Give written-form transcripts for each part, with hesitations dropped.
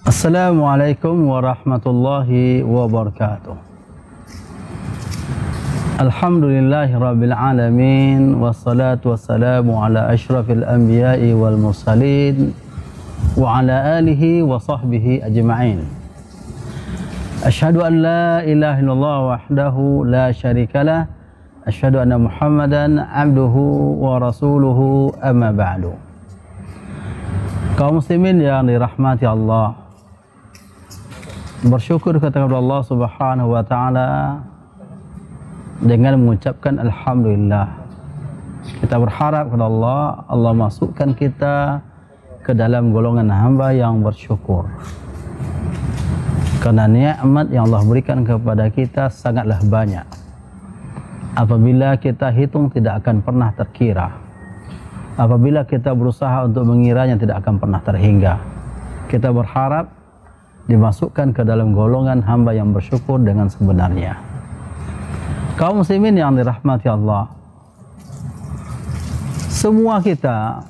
Assalamualaikum warahmatullahi wabarakatuh. Alhamdulillahi rabbil alamin, wassalatu wassalamu ala ashrafil anbiya'i wal mursalin wa ala alihi wa sahbihi ajma'in. Asyhadu an la ilaha illallah wahdahu la syarikalah, asyhadu anna Muhammadan abduhu wa rasuluhu, amma ba'du. Kaum muslimin yang dirahmati Allah, bersyukur kepada Allah Subhanahu wa taala dengan mengucapkan alhamdulillah. Kita berharap kepada Allah masukkan kita ke dalam golongan hamba yang bersyukur. Karena nikmat yang Allah berikan kepada kita sangatlah banyak. Apabila kita hitung tidak akan pernah terkira. Apabila kita berusaha untuk mengiranya tidak akan pernah terhingga. Kita berharap dimasukkan ke dalam golongan hamba yang bersyukur dengan sebenarnya. Kaum muslimin yang dirahmati Allah, semua kita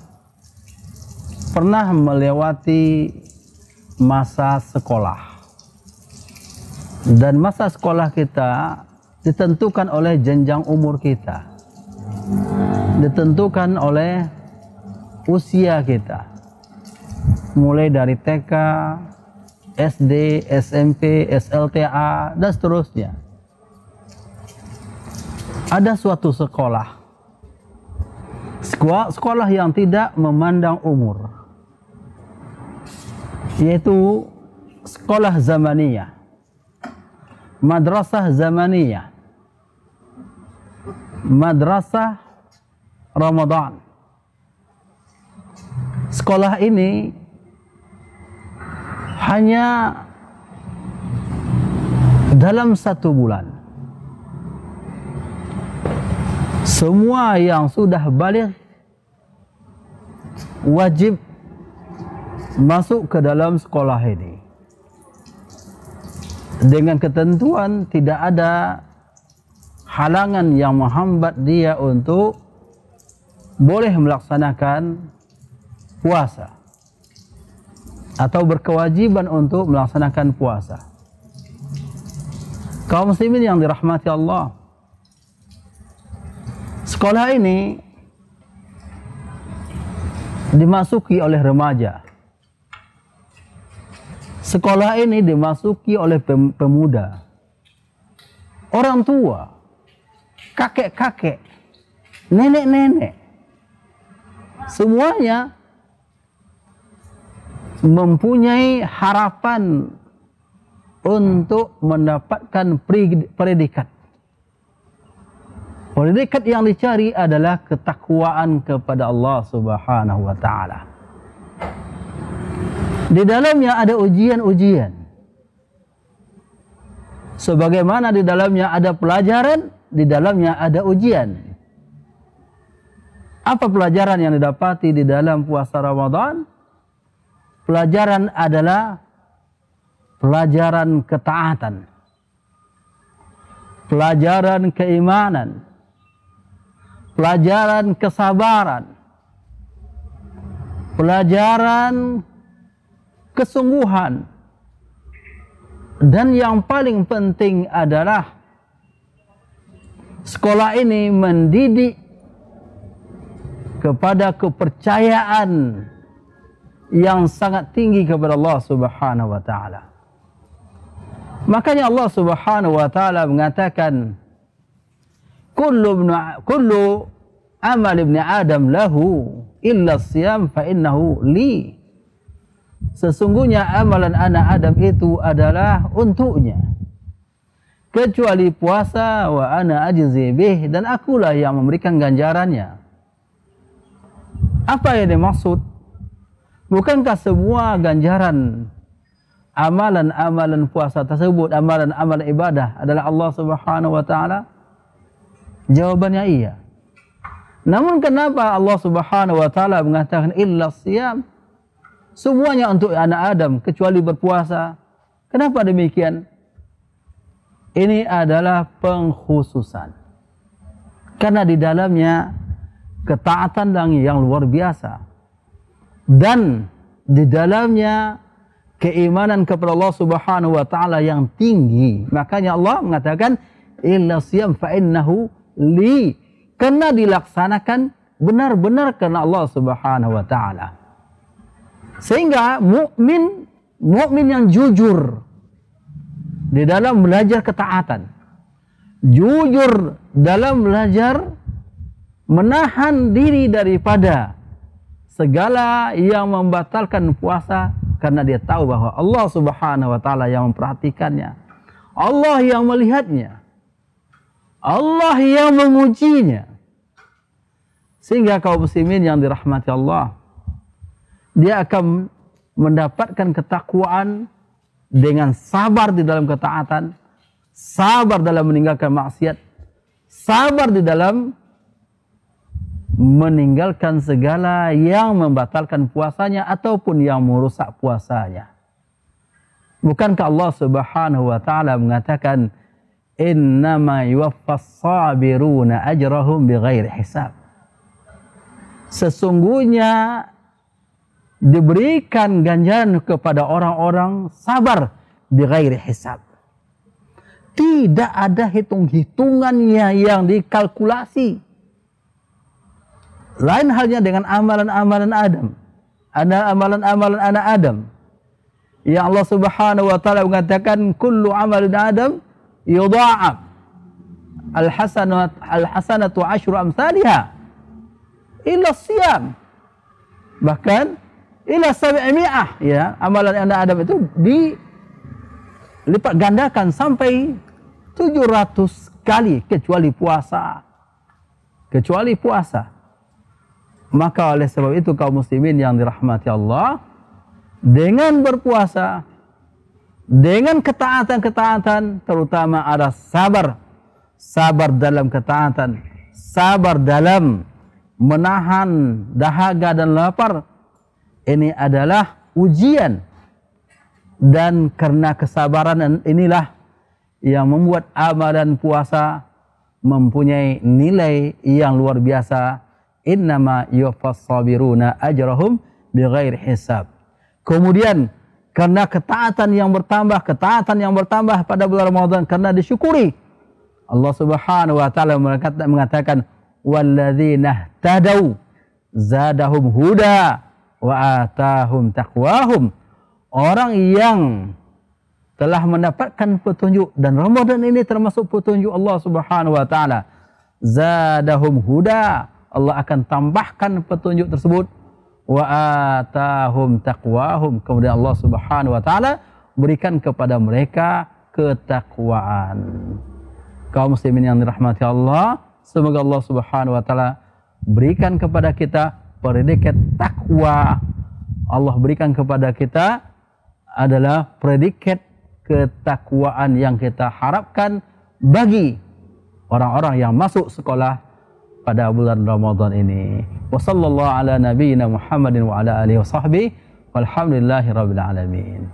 pernah melewati masa sekolah, dan masa sekolah kita ditentukan oleh jenjang umur kita, ditentukan oleh usia kita, mulai dari TK, SD, SMP, SLTA, dan seterusnya. Ada suatu sekolah yang tidak memandang umur, yaitu sekolah zamaniyah, madrasah zamaniyah, madrasah Ramadan. Sekolah ini hanya dalam 1 bulan semua yang sudah baligh wajib masuk ke dalam sekolah ini, dengan ketentuan tidak ada halangan yang menghambat dia untuk boleh melaksanakan puasa atau berkewajiban untuk melaksanakan puasa. Kaum muslimin yang dirahmati Allah, sekolah ini dimasuki oleh remaja. Sekolah ini dimasuki oleh pemuda, orang tua, kakek-kakek, nenek-nenek. Semuanya mempunyai harapan untuk mendapatkan predikat. Predikat yang dicari adalah ketakwaan kepada Allah Subhanahu wa taala. Di dalamnya ada ujian-ujian. Sebagaimana di dalamnya ada pelajaran, di dalamnya ada ujian. Apa pelajaran yang didapati di dalam puasa Ramadan? Pelajaran adalah pelajaran ketaatan, pelajaran keimanan, pelajaran kesabaran, pelajaran kesungguhan, dan yang paling penting adalah sekolah ini mendidik kepada kepercayaan yang sangat tinggi kepada Allah Subhanahu wa taala. Makanya Allah Subhanahu wa taala mengatakan, kullu amal ibni Adam lahu illa siyam fa innahu li. Sesungguhnya amalan anak Adam itu adalah untuknya, kecuali puasa, wa ana ajzi bih, dan akulah yang memberikan ganjarannya. Apa yang dimaksud? Bukankah semua ganjaran amalan-amalan puasa tersebut, amalan-amalan ibadah adalah Allah Subhanahu wa taala? Jawabannya iya. Namun kenapa Allah Subhanahu wa taala mengatakan illa siyam? Semuanya untuk anak Adam kecuali berpuasa. Kenapa demikian? Ini adalah pengkhususan. Karena di dalamnya ketaatan yang luar biasa. Dan di dalamnya keimanan kepada Allah Subhanahu wa taala yang tinggi. Makanya Allah mengatakan illa siyam fa innahu li, karena dilaksanakan benar-benar karena Allah Subhanahu wa taala. Sehingga mukmin yang jujur di dalam belajar ketaatan, jujur dalam belajar menahan diri daripada segala yang membatalkan puasa, karena dia tahu bahwa Allah Subhanahu wa taala yang memperhatikannya, Allah yang melihatnya, Allah yang mengujinya. Sehingga kaum muslimin yang dirahmati Allah, dia akan mendapatkan ketakwaan dengan sabar di dalam ketaatan, sabar dalam meninggalkan maksiat, sabar di dalam meninggalkan segala yang membatalkan puasanya ataupun yang merusak puasanya. Bukankah Allah Subhanahu wa taala mengatakan innama yuwaffas sabiruna ajrahum bighairi hisab. Sesungguhnya diberikan ganjaran kepada orang-orang sabar bighairi hisab. Tidak ada hitung-hitungannya yang dikalkulasi. Lain halnya dengan amalan-amalan Adam. Ada amalan-amalan anak Adam. Ya Allah Subhanahu wa taala mengatakan kullu amalin Adam yudha'af. Al-hasanatu asyru amsalha. Illa siyam. Bahkan ila 700, ya, amalan anak Adam itu dilipat gandakan sampai 700 kali kecuali puasa. Kecuali puasa. Maka oleh sebab itu kaum muslimin yang dirahmati Allah, dengan berpuasa, dengan ketaatan-ketaatan, terutama ada sabar. Sabar dalam ketaatan, sabar dalam menahan dahaga dan lapar. Ini adalah ujian. Dan karena kesabaran inilah yang membuat amalan puasa mempunyai nilai yang luar biasa. Innama yuwaffas sabiruna ajrahum bighairi hisab. Kemudian karena ketaatan yang bertambah pada bulan Ramadan, karena disyukuri, Allah Subhanahu wa taala mengatakan walladzina ihtadaw zadahum huda wa atahum taqwahum. Orang yang telah mendapatkan petunjuk, dan Ramadan ini termasuk petunjuk Allah Subhanahu wa taala, zadahum huda, Allah akan tambahkan petunjuk tersebut, wa atahum taqwahum, kemudian Allah Subhanahu wa taala berikan kepada mereka ketakwaan. Kaum muslimin yang dirahmati Allah, semoga Allah Subhanahu wa taala berikan kepada kita predikat takwa. Allah berikan kepada kita adalah predikat ketakwaan yang kita harapkan bagi orang-orang yang masuk sekolah pada bulan Ramadan ini. Wa sallallahu ala nabiyyina Muhammadin wa ala alihi wa sahbihi walhamdulillahi rabbil alamin.